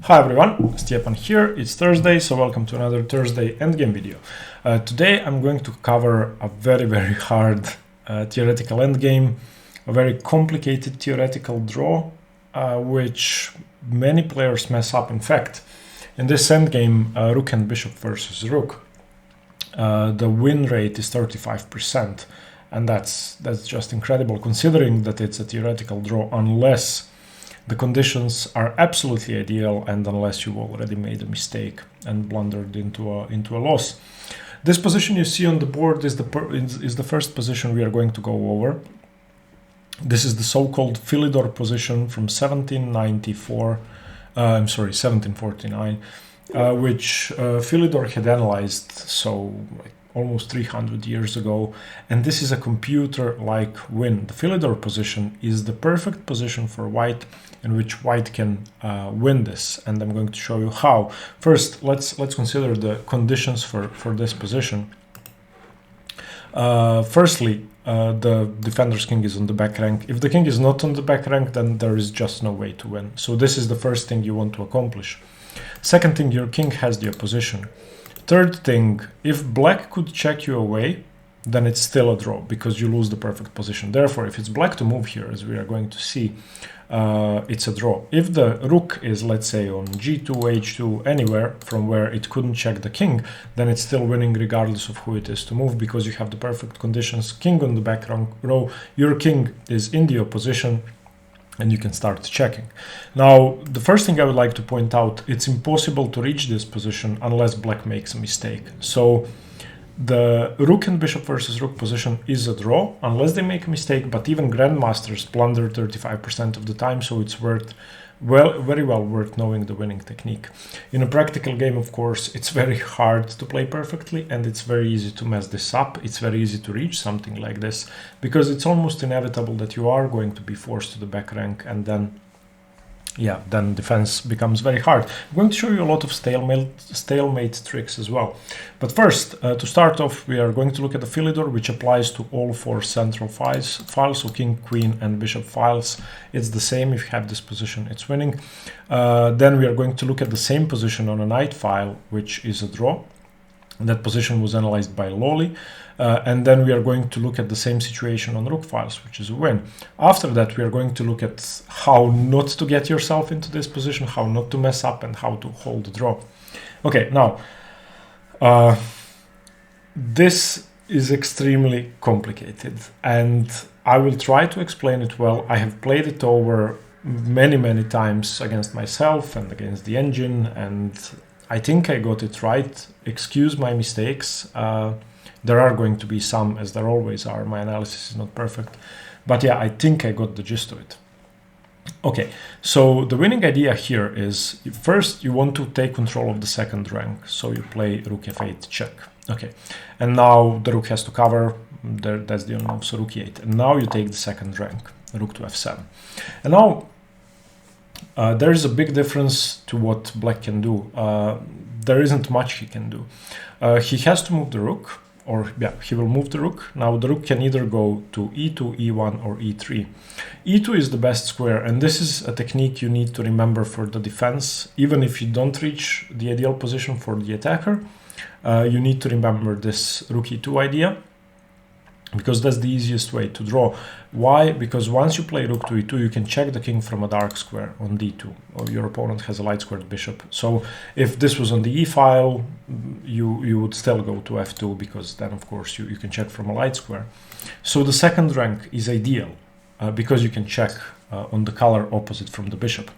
Hi everyone, Stepan here. It's Thursday, so welcome to another Thursday Endgame video. Today I'm going to cover a very hard theoretical endgame, a very complicated theoretical draw, which many players mess up. In fact, in this endgame, Rook and Bishop versus Rook, the win rate is 35%, and that's just incredible considering that it's a theoretical draw, unless the conditions are absolutely ideal and unless you've already made a mistake and blundered into a loss. This position you see on the board is the first position we are going to go over. This is the so-called Philidor position from 1749, which Philidor had analyzed almost 300 years ago, and this is a computer-like win. The Philidor position is the perfect position for white in which white can win this, and I'm going to show you how. First, let's consider the conditions for this position. Firstly, the defender's king is on the back rank. If the king is not on the back rank, then there is just no way to win. So this is the first thing you want to accomplish. Second thing, your king has the opposition. Third thing, if black could check you away, then it's still a draw because you lose the perfect position. Therefore, if it's black to move here, as we are going to see, it's a draw. If the rook is, let's say, on g2, h2, anywhere from where it couldn't check the king, then it's still winning regardless of who it is to move because you have the perfect conditions. King on the back row, your king is in the opposition, and you can start checking. Now, the first thing I would like to point out, it's impossible to reach this position unless black makes a mistake. So the rook and bishop versus rook position is a draw unless they make a mistake, but even grandmasters blunder 35% of the time, so it's very well worth knowing the winning technique. In a practical game, of course, it's very hard to play perfectly, and it's very easy to mess this up. It's very easy to reach something like this because it's almost inevitable that you are going to be forced to the back rank, and then defense becomes very hard. I'm going to show you a lot of stalemate tricks as well. But first, to start off, we are going to look at the Philidor, which applies to all four central files, so king, queen, and bishop files. It's the same. If you have this position, it's winning. Then we are going to look at the same position on a knight file, which is a draw. That position was analyzed by Lolly. And then we are going to look at the same situation on rook files, which is a win. After that, we are going to look at how not to get yourself into this position, how not to mess up, and how to hold the draw. Okay, now, this is extremely complicated, and I will try to explain it well. I have played it over many times against myself and against the engine, and I think I got it right. Excuse my mistakes. There are going to be some, as there always are. My analysis is not perfect. But yeah, I think I got the gist of it. Okay, so the winning idea here is, first you want to take control of the second rank. So you play rook f8 check. Okay, and now the rook has to cover. That's the unknown, so rook e8. And now you take the second rank, rook to f7. And now there is a big difference to what black can do. There isn't much he can do. He has to move the rook. He will move the rook. Now the rook can either go to e2, e1, or e3. e2 is the best square, and this is a technique you need to remember for the defense. Even if you don't reach the ideal position for the attacker, you need to remember this rook e2 idea, because that's the easiest way to draw. Why? Because once you play rook to e2, you can check the king from a dark square on d2, or your opponent has a light squared bishop. So if this was on the e file, you would still go to f2, because then of course you can check from a light square. So the second rank is ideal because you can check on the color opposite from the bishop.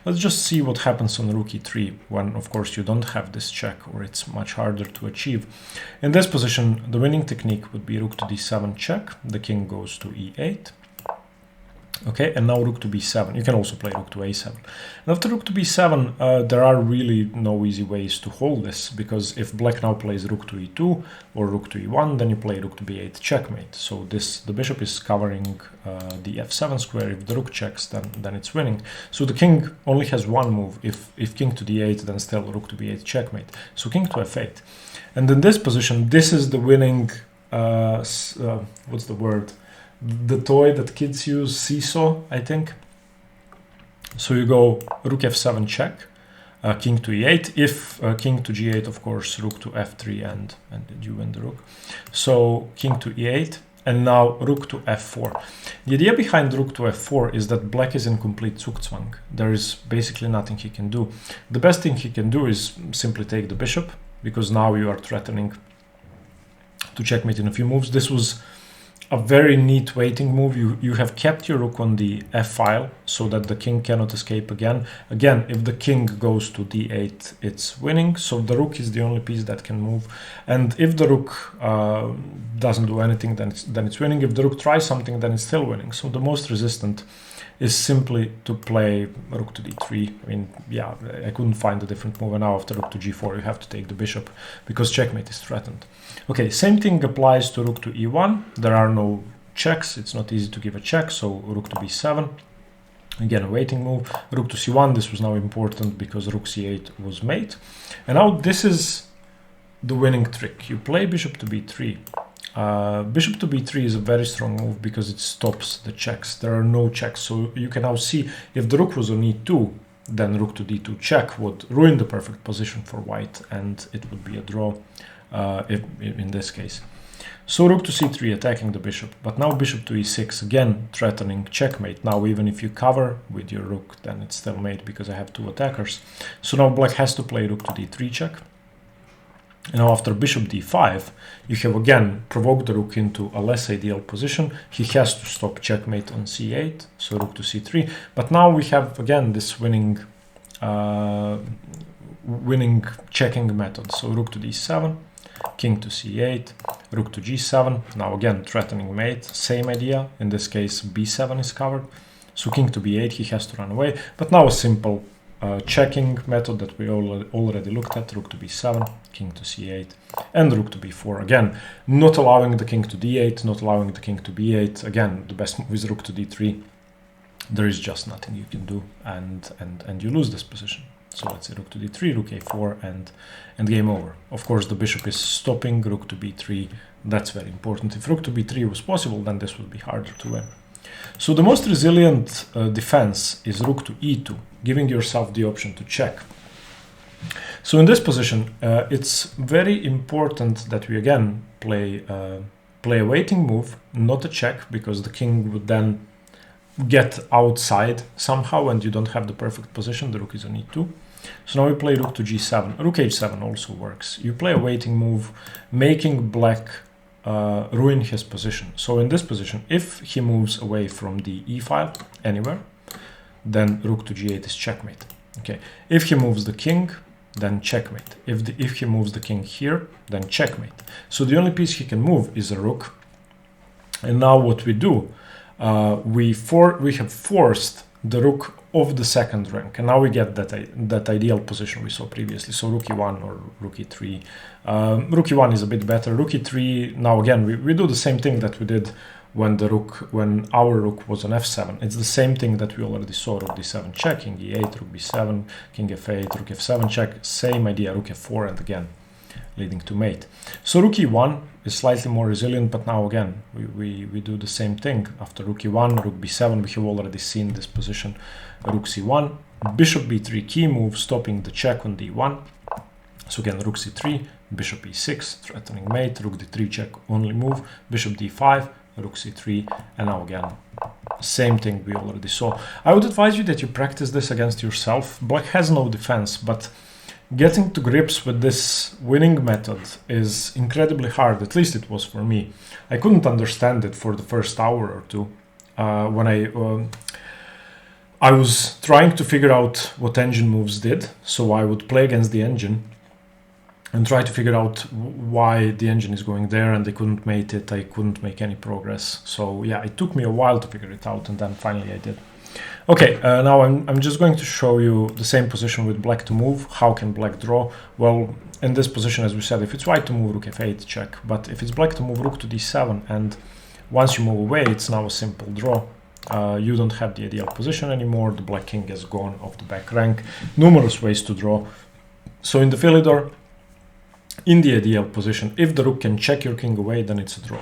Let's just see what happens on rook e3 when, of course, you don't have this check, or it's much harder to achieve. In this position, the winning technique would be rook to d7 check. The king goes to e8. Okay, and now rook to b7. You can also play rook to a7. And after rook to b7, there are really no easy ways to hold this, because if black now plays rook to e2 or rook to e1, then you play rook to b8 checkmate. So the bishop is covering the f7 square. If the rook checks, then it's winning. So the king only has one move. If king to d8, then still rook to b8 checkmate. So king to f8. And in this position, this is the winning, what's the word? The toy that kids use, seesaw, I think. So you go rook f7 check. king to e8. If king to g8, of course, rook to f3 and you win the rook. So king to e8 and now rook to f4. The idea behind rook to f4 is that black is in complete Zugzwang. There is basically nothing he can do. The best thing he can do is simply take the bishop, because now you are threatening to checkmate in a few moves. This was a very neat waiting move. You have kept your rook on the f file so that the king cannot escape again. Again, if the king goes to d8, it's winning. So the rook is the only piece that can move. And if the rook doesn't do anything, then it's winning. If the rook tries something, then it's still winning. So the most resistant is simply to play rook to d3. I mean, yeah, I couldn't find a different move. And now after rook to g4, you have to take the bishop because checkmate is threatened. Okay, same thing applies to rook to e1. There are no checks. It's not easy to give a check. So rook to b7. Again, a waiting move. Rook to c1. This was now important because rook c8 was mate. And now this is the winning trick. You play bishop to b3. Bishop to b3 is a very strong move because it stops the checks. There are no checks. So you can now see if the rook was on e2, then rook to d2 check would ruin the perfect position for white and it would be a draw in this case. So rook to c3 attacking the bishop, but now bishop to e6 again threatening checkmate. Now even if you cover with your rook, then it's still mate because I have two attackers. So now black has to play rook to d3 check. And now after bishop d5, you have again provoked the rook into a less ideal position. He has to stop checkmate on c8, so rook to c3. But now we have again this winning checking method. So rook to d7, king to c8, rook to g7. Now again threatening mate, same idea. In this case b7 is covered. So king to b8, he has to run away. But now a simple checking method that we already looked at, rook to b7, king to c8, and rook to b4. Again, not allowing the king to d8, not allowing the king to b8. Again, the best move is rook to d3. There is just nothing you can do, and you lose this position. So let's say rook to d3, rook a4, and game over. Of course, the bishop is stopping rook to b3. That's very important. If rook to b3 was possible, then this would be harder to win. So the most resilient defense is rook to e2, giving yourself the option to check. So in this position, it's very important that we again play a waiting move, not a check, because the king would then get outside somehow and you don't have the perfect position. The rook is on e2. So now we play rook to g7. Rook h7 also works. You play a waiting move, making black ruin his position. So in this position, if he moves away from the e file anywhere, then rook to g8 is checkmate. Okay. If he moves the king, then checkmate. If he moves the king here, then checkmate. So the only piece he can move is a rook. And now what we do, we have forced the rook of the second rank, and now we get that ideal position we saw previously. So rook e1 or rook e3. Rook e1 is a bit better. Rook e3. Now again, we do the same thing that we did when our rook was on f7. It's the same thing that we already saw. Rook d7 check, king e8, rook b7, king f8, rook f7 check. Same idea, rook f4, and again leading to mate. So rook e1 is slightly more resilient, but now again we do the same thing. After rook e1, rook b7, we have already seen this position. Rook c1, bishop b3 key move, stopping the check on d1. So again, rook c3, bishop e6, threatening mate, rook d3 check, only move, bishop d5, rook c3, and now again, same thing we already saw. I would advise you that you practice this against yourself. Black has no defense, but getting to grips with this winning method is incredibly hard. At least it was for me. I couldn't understand it for the first hour or two when I was trying to figure out what engine moves did. So I would play against the engine and try to figure out why the engine is going there, and they couldn't mate it. I couldn't make any progress. So yeah, it took me a while to figure it out, and then finally I did. Okay, now I'm just going to show you the same position with black to move. How can black draw? Well, in this position, as we said, if it's white to move, rook f8 check. But if it's black to move, rook to d7, and once you move away, it's now a simple draw. You don't have the ideal position anymore. The black king has gone off the back rank. Numerous ways to draw. So in the Philidor, in the ideal position, if the rook can check your king away, then it's a draw.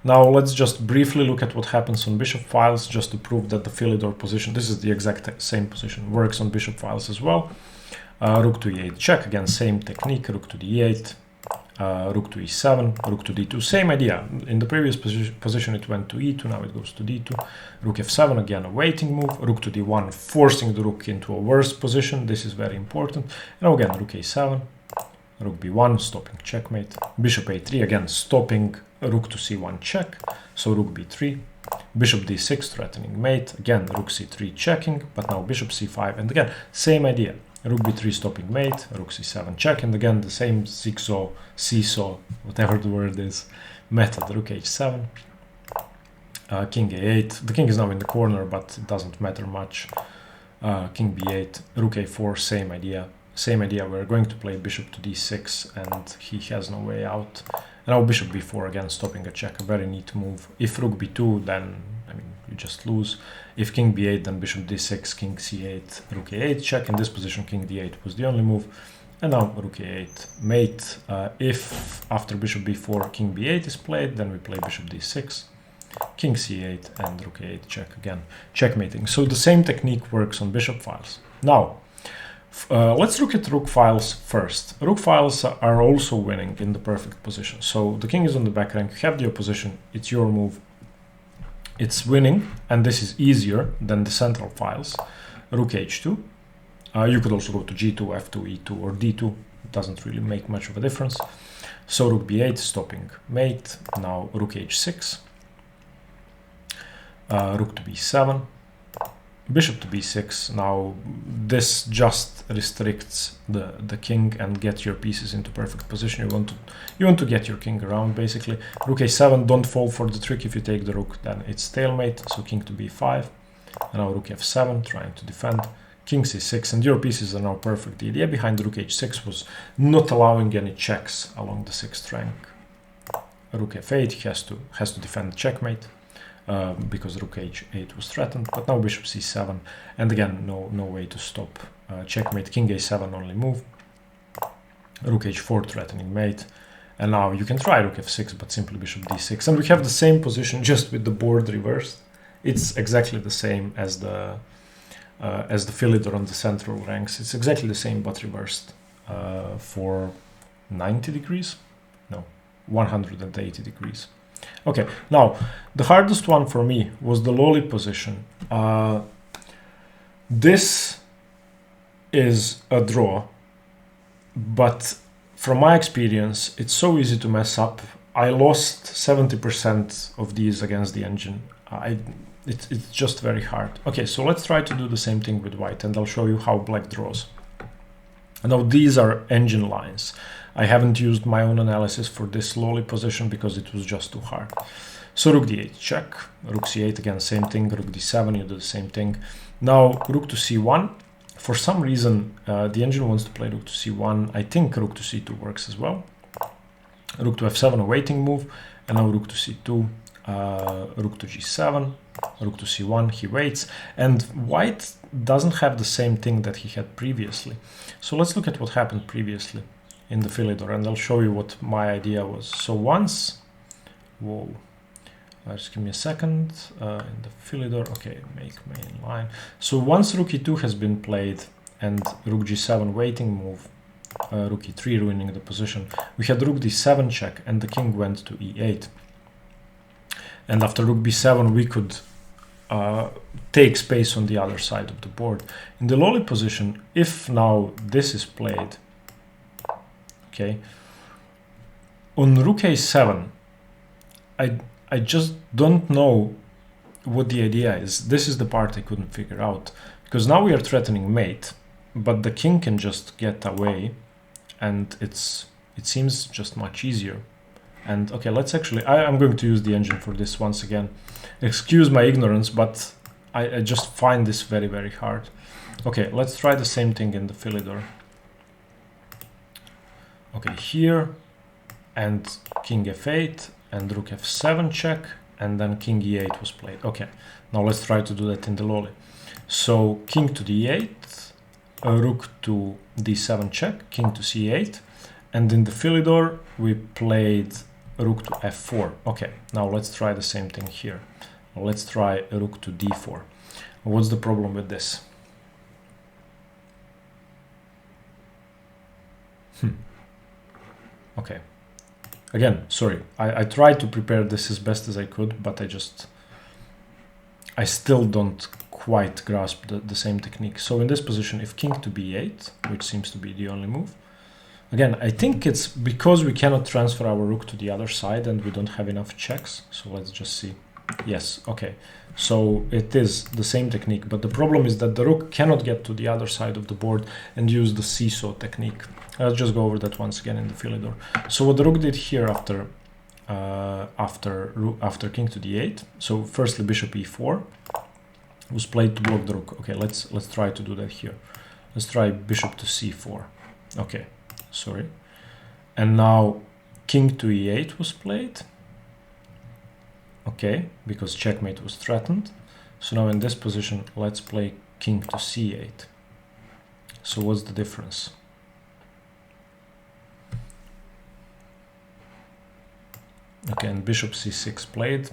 Now let's just briefly look at what happens on bishop files, just to prove that the Philidor position, this is the exact same position, works on bishop files as well. Rook to e8 check, again same technique, rook to d8, rook to e7, rook to d2, same idea. In the previous position it went to e2, now it goes to d2, rook f7, again a waiting move, rook to d1, forcing the rook into a worse position, this is very important. Now again rook a7, rook b1, stopping checkmate, bishop a3, again stopping rook to c1 check, so rook b3, bishop d6 threatening mate, again rook c3 checking, but now bishop c5, and again same idea, rook b3 stopping mate, rook c7 check, and again the same zigzag, seesaw, whatever the word is, method, rook h7, king a8, the king is now in the corner but it doesn't matter much, king b8, rook a4, same idea, we're going to play bishop to d6 and he has no way out. Now bishop b4, again stopping a check, a very neat move. If rook b2, then I mean you just lose. If king b8, then bishop d6, king c8, rook a8 check. In this position king d8 was the only move, and now rook a8 mate. If after bishop b4 king b8 is played, then we play bishop d6, king c8, and rook a8 check, again checkmating. So the same technique works on bishop files. Now let's look at rook files first. Rook files are also winning in the perfect position. So the king is on the back rank, you have the opposition, it's your move, it's winning, and this is easier than the central files. Rook h2, you could also go to g2, f2, e2, or d2, it doesn't really make much of a difference. So rook b8, stopping mate, now rook h6, rook to b7, bishop to b6. Now this just restricts the king and get your pieces into perfect position. You want to get your king around basically. Rook a7, don't fall for the trick. If you take the rook, then it's stalemate, so king to b5, and now rook f7, trying to defend, king c6, and your pieces are now perfect. The idea behind rook h6 was not allowing any checks along the 6th rank. Rook f8 has to defend checkmate, because rook h8 was threatened, but now bishop c7, and again no way to stop checkmate. King a7 only move, rook h4 threatening mate, and now you can try rook f6, but simply bishop d6, and we have the same position just with the board reversed. It's exactly the same as the Philidor on the central ranks. It's exactly the same but reversed for 90 degrees, no, 180 degrees. Okay, now the hardest one for me was the lowly position. This is a draw, but from my experience, it's so easy to mess up. I lost 70% of these against the engine. It's just very hard. Okay, so let's try to do the same thing with white, and I'll show you how black draws. Now these are engine lines. I haven't used my own analysis for this lowly position because it was just too hard. So rook d8 check, rook c8, again same thing, rook d7, you do the same thing. Now rook to c1, for some reason the engine wants to play rook to c1. I think rook to c2 works as well. Rook to f7, a waiting move, and now rook to c2, rook to g7, rook to c1, he waits, and white doesn't have the same thing that he had previously. So let's look at what happened previously in the Philidor, and I'll show you what my idea was. So once, just give me a second, in the Philidor, okay, make main line. So once rook e2 has been played and rook g7 waiting move, rook e3 ruining the position, we had rook d7 check and the king went to e8. And after rook b7 we could take space on the other side of the board. In the lowly position, if now this is played, okay, on rook a7, I just don't know what the idea is. This is the part I couldn't figure out, because now we are threatening mate, but the king can just get away, and it seems just much easier. And okay, let's actually, I'm going to use the engine for this once again. Excuse my ignorance, but I just find this very, very hard. Okay, let's try the same thing in the Philidor. Okay, here, and king f8, and rook f7 check, and then king e8 was played. Okay, now let's try to do that in the lowly. So king to d8, rook to d7 check, king to c8, and in the Philidor we played rook to f4. Okay, now let's try the same thing here. Let's try rook to d4. What's the problem with this? Okay. Again, sorry. I tried to prepare this as best as I could, but I still don't quite grasp the same technique. So in this position, if king to b8, which seems to be the only move, again, I think it's because we cannot transfer our rook to the other side and we don't have enough checks. So let's just see. Yes, okay. So it is the same technique, but the problem is that the rook cannot get to the other side of the board and use the seesaw technique. Let's just go over that once again in the Philidor. So what the rook did here after king to d8. So firstly bishop e4 was played to block the rook. Okay, let's try to do that here. Let's try bishop to c4. Okay, sorry. And now king to e8 was played. Okay, because checkmate was threatened. So now in this position, let's play king to c8. So what's the difference? Okay, and bishop c6 played.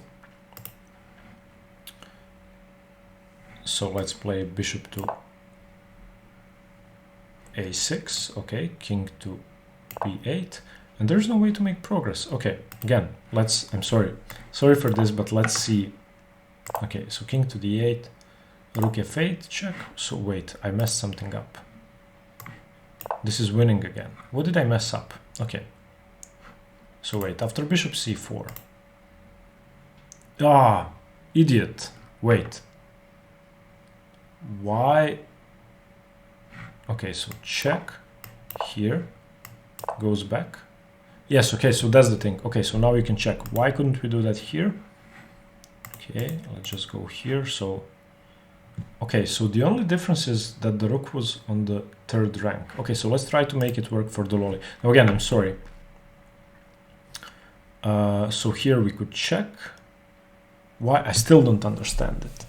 So let's play bishop to a6. Okay, king to b8. And there's no way to make progress. Okay, again, I'm sorry for this, but let's see. Okay, so king to d8, rook f8, check. So wait, I messed something up. This is winning again. What did I mess up? Okay. So wait, after bishop c4. Ah, idiot. Wait. Why? Okay, so check here, goes back. Yes, okay, so that's the thing. Okay, so now we can check. Why couldn't we do that here? Okay, let's just go here. So, okay, so the only difference is that the rook was on the third rank. Okay, so let's try to make it work for the lolly. Now again, I'm sorry. So here we could check. Why? I still don't understand it.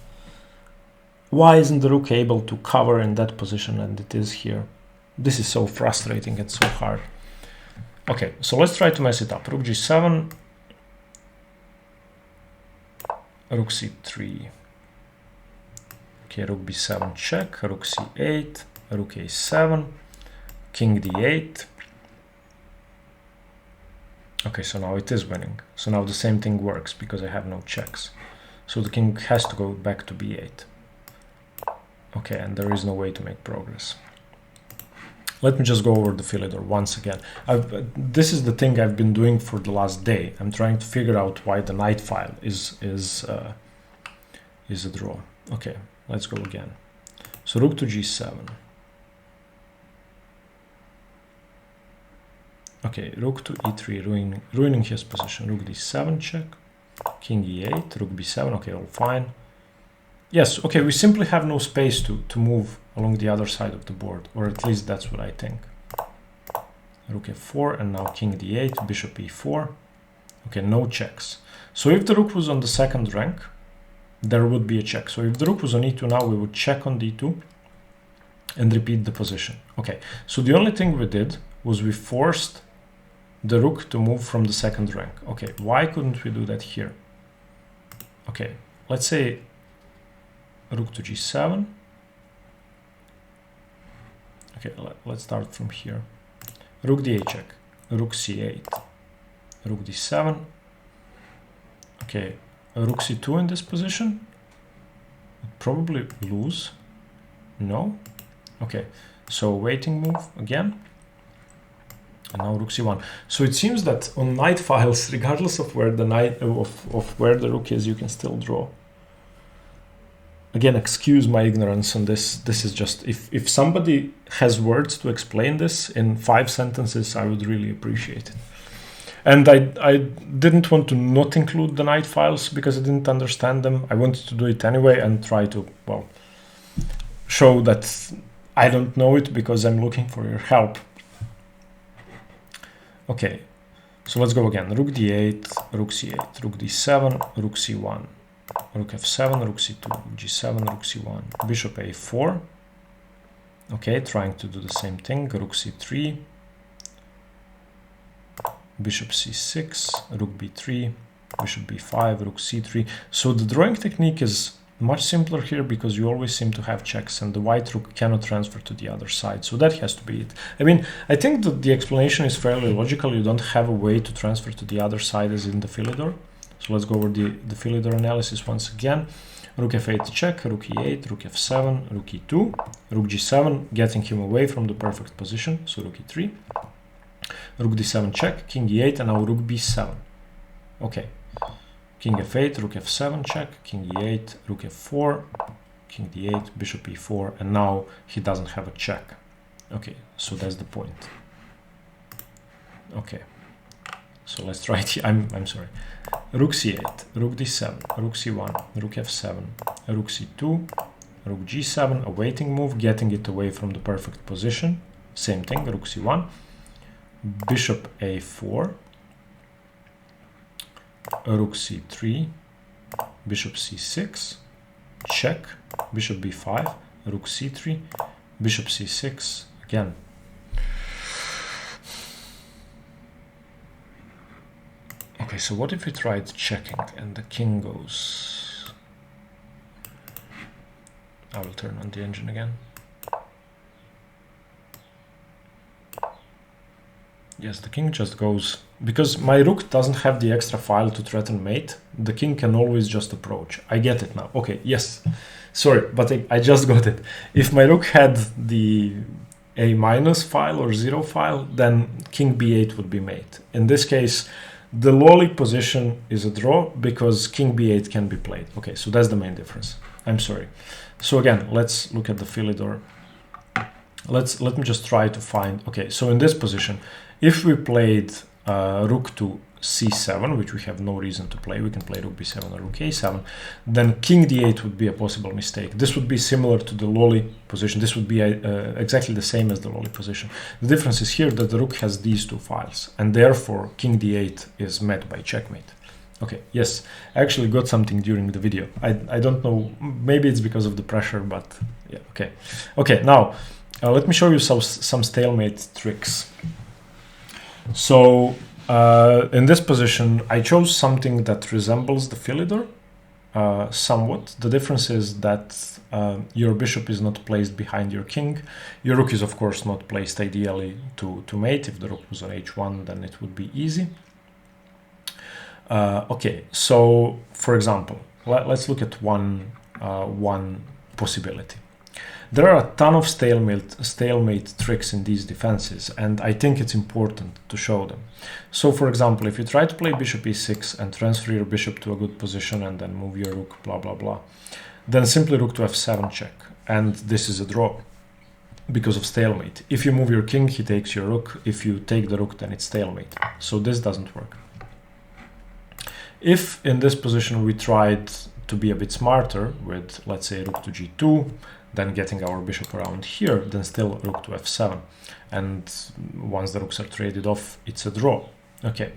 Why isn't the rook able to cover in that position and it is here? This is so frustrating and so hard. Okay, so let's try to mess it up. Rook g7, rook c3. Okay, rook b7 check, rook c8, rook a7, king d8. Okay, so now it is winning. So now the same thing works because I have no checks. So the king has to go back to b8. Okay, and there is no way to make progress. Let me just go over the Philidor once again. This is the thing I've been doing for the last day. I'm trying to figure out why the knight file is a draw. Okay, let's go again. So rook to g7. Okay, rook to e3, ruining his position. Rook d7 check, king e8, rook b7. Okay, all fine. Yes, okay, we simply have no space to move along the other side of the board, or at least that's what I think. Rook f4, and now king d8, bishop e4. Okay, no checks. So if the rook was on the second rank, there would be a check. So if the rook was on e2 now, we would check on d2 and repeat the position. Okay, so the only thing we did was we forced the rook to move from the second rank. Okay, why couldn't we do that here? Okay, let's say rook to g7. Okay, let's start from here. Rook d8 check, rook c8, rook d7. Okay, rook c2 in this position. Probably lose. No. Okay, so waiting move again. And now rook c1. So it seems that on knight files, regardless of where the knight of where the rook is, you can still draw. Again, excuse my ignorance on this. This is just, if somebody has words to explain this in 5 sentences, I would really appreciate it. And I didn't want to not include the knight files because I didn't understand them. I wanted to do it anyway and try to, well, show that I don't know it because I'm looking for your help. Okay, so let's go again. Rook d8, rook c8, rook d7, rook c1, rook f7, rook c2, rook g7, rook c1, bishop a4. Okay, trying to do the same thing. Rook c3, bishop c6, rook b3, bishop b5, rook c3. So the drawing technique is much simpler here because you always seem to have checks and the white rook cannot transfer to the other side. So that has to be it. I mean, I think that the explanation is fairly logical. You don't have a way to transfer to the other side as in the Philidor. So let's go over the Philidor analysis once again. Rook f8 check, rook e8, rook f7, rook e2, rook g7, getting him away from the perfect position, so rook e3, rook d7 check, king e8, and now rook b7. Okay, king f8, rook f7 check, king e8, rook f4, king d8, bishop e4, and now he doesn't have a check. Okay, so that's the point. Okay, so let's try it. I'm sorry. Rook c8, rook d7, rook c1, rook f7, rook c2, rook g7, a waiting move, getting it away from the perfect position. Same thing, rook c1, bishop a4, rook c3, bishop c6, check, bishop b5, rook c3, bishop c6, again. Okay, so what if we tried checking and the king goes... I will turn on the engine again. Yes, the king just goes... Because my rook doesn't have the extra file to threaten mate, the king can always just approach. I get it now. Okay, yes. Sorry, but I just got it. If my rook had the a minus file or 0 file, then king b8 would be mate. In this case, the lolly position is a draw because king b8 can be played. Okay, so that's the main difference. I'm sorry. So again, let's look at the Philidor. Let me just try to find... Okay, so in this position, if we played rook to c7, which we have no reason to play, we can play rook b7 or rook a7, then king d8 would be a possible mistake. This would be similar to the lolly position. This would be exactly the same as the lolly position. The difference is here that the rook has these two files, and therefore king d8 is met by checkmate. Okay, yes, I actually got something during the video. I don't know, maybe it's because of the pressure, but yeah, okay. Okay, now let me show you some stalemate tricks. So in this position, I chose something that resembles the Philidor somewhat. The difference is that your bishop is not placed behind your king. Your rook is, of course, not placed ideally to mate. If the rook was on h1, then it would be easy. Okay, so for example, let's look at one possibility. There are a ton of stalemate tricks in these defenses, and I think it's important to show them. So for example, if you try to play bishop e6 and transfer your bishop to a good position and then move your rook, blah, blah, blah, then simply rook to f7 check. And this is a draw because of stalemate. If you move your king, he takes your rook. If you take the rook, then it's stalemate. So this doesn't work. If in this position we tried to be a bit smarter with, let's say, rook to g2, then getting our bishop around here, then still rook to f7. And once the rooks are traded off, it's a draw. Okay.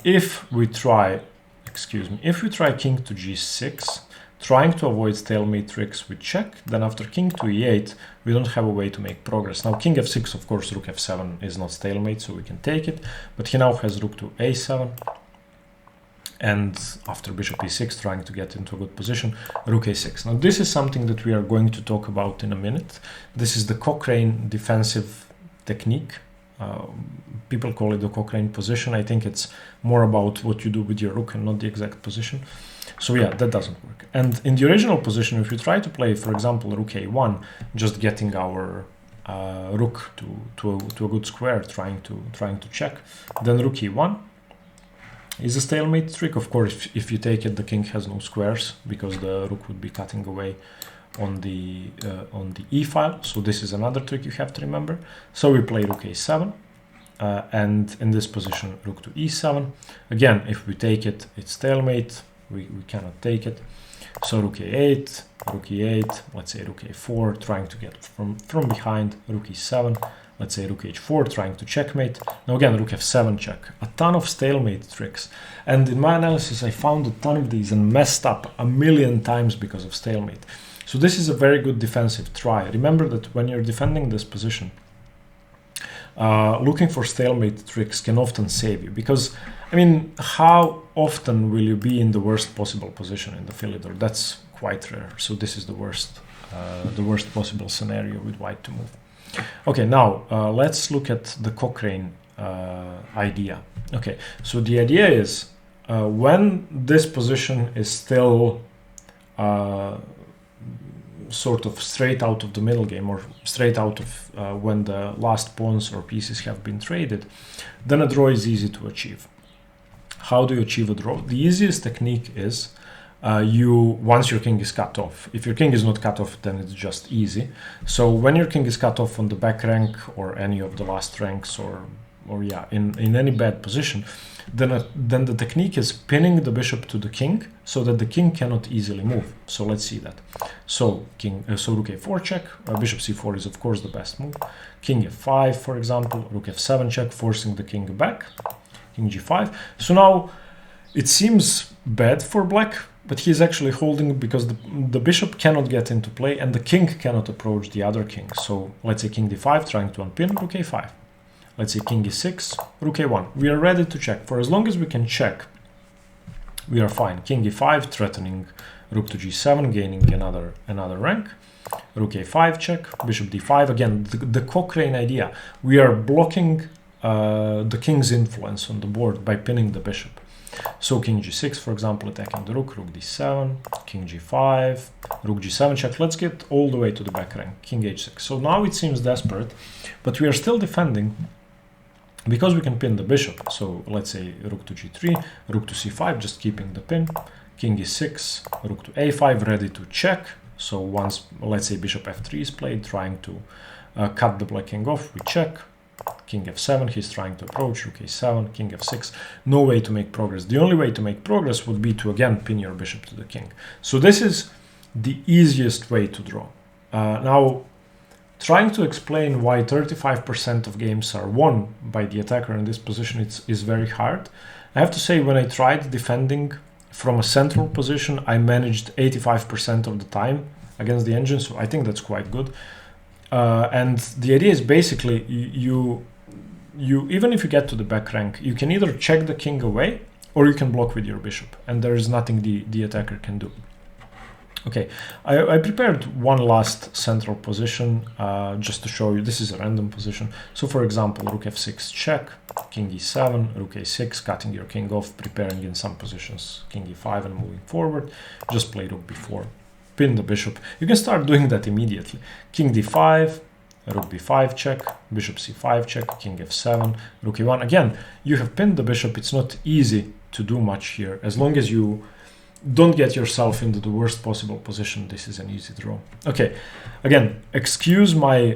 If we try king to g6, trying to avoid stalemate tricks with check, then after king to e8, we don't have a way to make progress. Now king f6, of course, rook f7 is not stalemate, so we can take it, but he now has rook to a7. And after bishop e6, trying to get into a good position, rook a6. Now this is something that we are going to talk about in a minute. This is the Cochrane defensive technique. People call it the Cochrane position. I think it's more about what you do with your rook and not the exact position. So yeah, that doesn't work. And in the original position, if you try to play, for example, rook a1, just getting our rook to a good square, trying to check, then rook e1 is a stalemate trick. Of course, if you take it, the king has no squares because the rook would be cutting away on the e file. So this is another trick you have to remember. So we play rook a7, and in this position, rook to e7. Again, if we take it, it's stalemate. We cannot take it. So rook a8, rook e8. Let's say rook a4, trying to get from behind. Rook e7. Let's say rook h4, trying to checkmate. Now again, rook f7 check. A ton of stalemate tricks. And in my analysis, I found a ton of these and messed up a million times because of stalemate. So this is a very good defensive try. Remember that when you're defending this position, looking for stalemate tricks can often save you. Because, I mean, how often will you be in the worst possible position in the Philidor? That's quite rare. So this is the worst possible scenario with white to move. Okay, now let's look at the Cochrane idea. Okay, so the idea is when this position is still sort of straight out of the middle game, or straight out of when the last pawns or pieces have been traded, then a draw is easy to achieve. How do you achieve a draw? The easiest technique is once your king is cut off. If your king is not cut off, then it's just easy. So when your king is cut off on the back rank or any of the last ranks, or yeah, in any bad position, then the technique is pinning the bishop to the king so that the king cannot easily move. So let's see that. So rook a4 check, bishop c4 is of course the best move. King f5, for example, rook f7 check, forcing the king back. King g5. So now it seems bad for black, but he's actually holding because the bishop cannot get into play and the king cannot approach the other king. So let's say king d5, trying to unpin, rook a5. Let's say king e6, rook a1. We are ready to check. For as long as we can check, we are fine. King e5, threatening rook to g7, gaining another rank. Rook a5 check, bishop d5. Again, the Cochrane idea. We are blocking the king's influence on the board by pinning the bishop. So king g6, for example, attacking the rook, rook d7, king g5, rook g7 check. Let's get all the way to the back rank, king h6. So now it seems desperate, but we are still defending because we can pin the bishop. So let's say rook to g3, rook to c5, just keeping the pin, king e6, rook to a5, ready to check. So once, let's say bishop f3 is played, trying to cut the black king off, we check. King f7, he's trying to approach, rook a7, king f6. No way to make progress. The only way to make progress would be to again pin your bishop to the king. So this is the easiest way to draw. Now, trying to explain why 35% of games are won by the attacker in this position is very hard. I have to say, when I tried defending from a central position, I managed 85% of the time against the engine, so I think that's quite good. And the idea is basically you even if you get to the back rank, you can either check the king away or you can block with your bishop, and there is nothing the attacker can do. Okay, I prepared one last central position just to show you. This is a random position. So for example, rook f6 check, king e7, rook a6, cutting your king off, preparing in some positions king e5 and moving forward. Just play rook b4, pin the bishop. You can start doing that immediately. King d5, rook b5 check, bishop c5 check, king f7, rook e1. Again, you have pinned the bishop. It's not easy to do much here. As long as you don't get yourself into the worst possible position, this is an easy draw. Okay, again, excuse me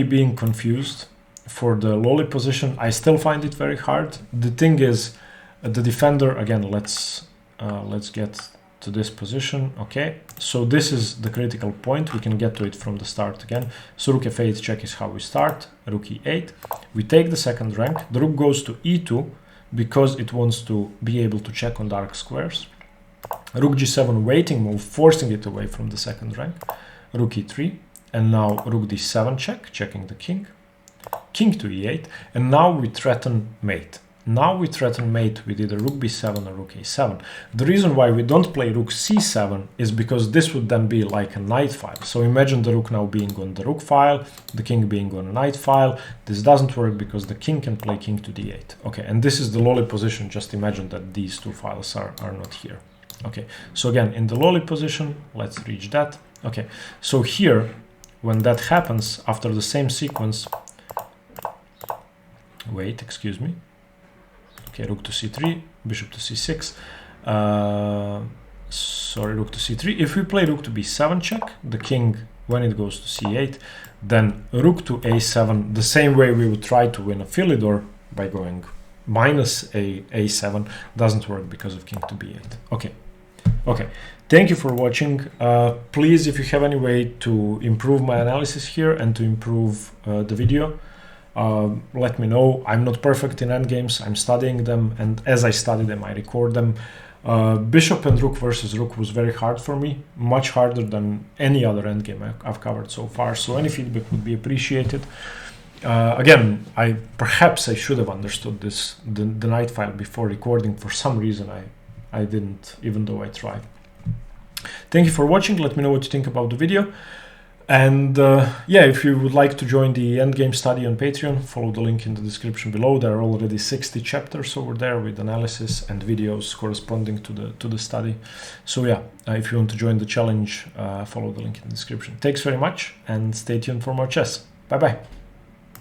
being confused for the lolly position. I still find it very hard. The thing is, the defender, again, let's get to this position. Okay, so this is the critical point. We can get to it from the start again. So rook f8 check is how we start. Rook e8. We take the second rank. The rook goes to e2 because it wants to be able to check on dark squares. Rook g7 waiting move, forcing it away from the second rank. Rook e3, and now rook d7 check, checking the king. King to e8, and now we threaten mate. Now we threaten mate with either rook b7 or rook a7. The reason why we don't play rook c7 is because this would then be like a knight file. So imagine the rook now being on the rook file, the king being on a knight file. This doesn't work because the king can play king to d8. Okay, and this is the lolly position. Just imagine that these two files are not here. Okay, so again, in the lolly position, let's reach that. Okay, so here, when that happens, after the same sequence, wait, excuse me. Okay, rook to c3, bishop to c6, sorry, rook to c3. If we play rook to b7 check, the king, when it goes to c8, then rook to a7, the same way we would try to win a Philidor by going minus a7, doesn't work because of king to b8. Okay, okay. Thank you for watching. Please, if you have any way to improve my analysis here and to improve the video, let me know. I'm not perfect in endgames. I'm studying them, and as I study them, I record them. Bishop and rook versus rook was very hard for me, much harder than any other endgame I've covered so far. So any feedback would be appreciated. Again, perhaps I should have understood the knight file before recording. For some reason, I didn't, even though I tried. Thank you for watching. Let me know what you think about the video. And yeah, if you would like to join the Endgame study on Patreon, follow the link in the description below. There are already 60 chapters over there with analysis and videos corresponding to the study. So yeah, if you want to join the challenge, follow the link in the description. Thanks very much and stay tuned for more chess. Bye bye.